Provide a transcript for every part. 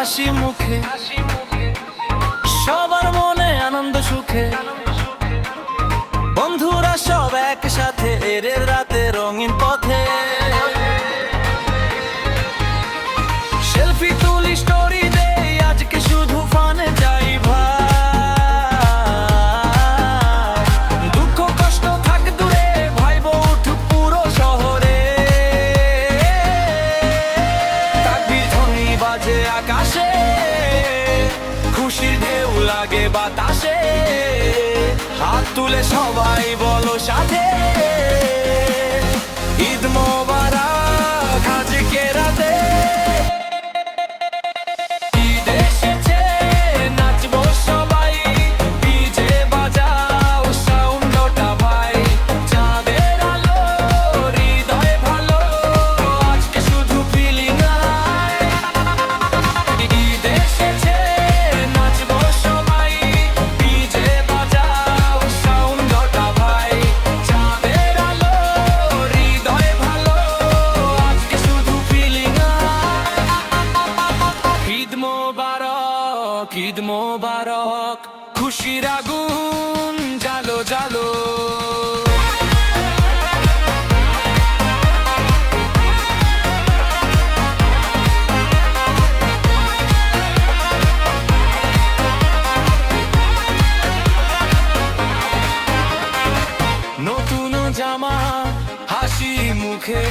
হাসি মুখে, সবার মনে আনন্দ সুখে। বন্ধুরা সব একসাথে এর রাতে রঙিন পথে। সেলফি তুলি, স্টোরি দেই, আজকে শুধু ফানে যাই ভাই। দুঃখ কষ্ট থাক দূরে, ভাইবো উঠুক পুরো শহরে। তাকবীর ধ্বনি বাজে আকাশে, খুশির ঢেউ লাগে বাতাসে। হাত তুলে সবাই বলো সাথে, ঈদ মোবারক আজকে রাতে। ঈদ এসেছে, নাচবো সবাই, ডিজে বাজাও সাউন্ডটা ভাই। চাঁদের আলো, হৃদয় ভালো, আজকে শুধু ফিলিং হাই। ঈদ এসেছে, নাচবো সবাই, ডিজে বাজাও সাউন্ডটা ভাই। চাঁদের আলো, হৃদয় ভালো, আজকে শুধু ফিলিং হাই। ঈদ মোবারক, ঈদ মোবারক, খুশির আগুন জালো জালো। নতুন জামা, হাসি মুখে,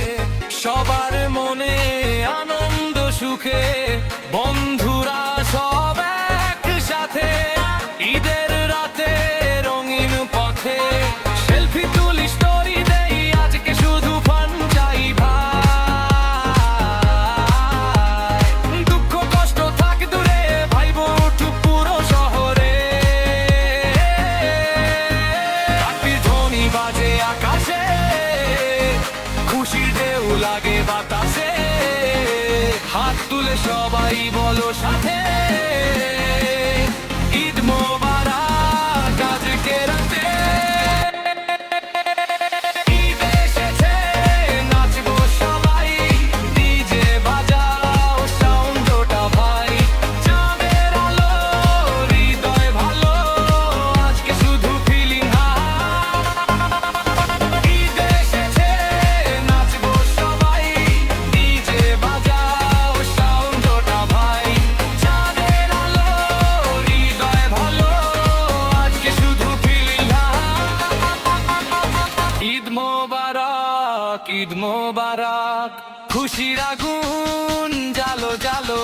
সবার মনে আনন্দ সুখে। বন্ধুরা সব একসাথে ঈদের রাতে রঙিন পথে। সেলফি তুলি, স্টোরি দেই, আজকে শুধু ফান চাই ভাই। দুঃখ কষ্ট থাক দূরে, ভাইবো উঠুক পুরো শহরে। তাকবীর ধ্বনি বাজে আকাশে, খুশির ঢেউ লাগে বাতাসে। হাত তুলে সবাই বলো সাথে, ঈদ মোবারক আজকে রাতে। ঈদ এসেছে, নাচবো সবাই, ডিজে বাজাও সাউন্ডটা ভাই। চাঁদের আলো, হৃদয় ভালো, আজকে শুধু ফিলিং হাই। ঈদ এসেছে, নাচবো সবাই, ডিজে বাজাও সাউন্ডটা ভাই। চাঁদের আলো, হৃদয় ভালো, আজকে শুধু ফিলিং হাই। ঈদ মোবারক, ঈদ মোবারক, খুশির আগুন জালো জালো।